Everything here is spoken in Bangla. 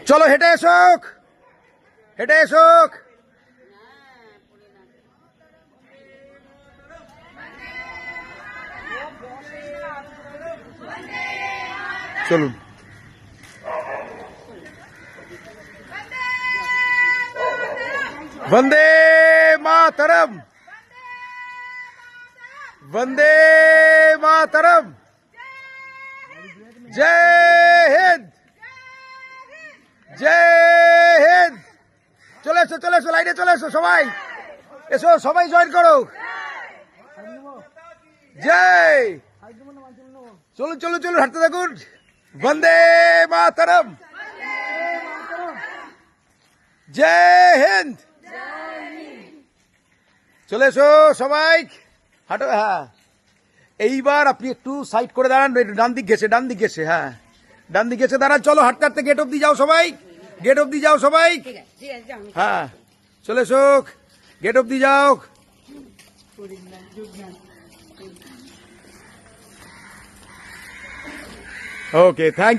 চলো হেঁটে এসোক, হেঁটে এসোক। চলুন। वंदे मातरम, वंदे मातरम, जय हिंद, जय हिंद। চলে এসো, চলে এসো, লাইনে চলে এসো সবাই, এসো সবাই জয়েন করো। জয়, চলুন চলুন চলুন, হাঁটতে থাকুন। বন্দে মাতরম, জয় হিন্দ। চলে এসো সবাই, হাঁটো। হ্যাঁ, এইবার আপনি একটু সাইড করে দাঁড়ান, ডান দিক গেছে, ডান দিক গেছে, হ্যাঁ ডান দিক গেছে, দাঁড়ান। চলো হাঁটতে হাঁটতে গেট অব্দি যাও সবাই, গেট অব্দি যাও সবাই। হ্যাঁ চলে এসো, গেট অব্দি যাও। ওকে, থ্যাংক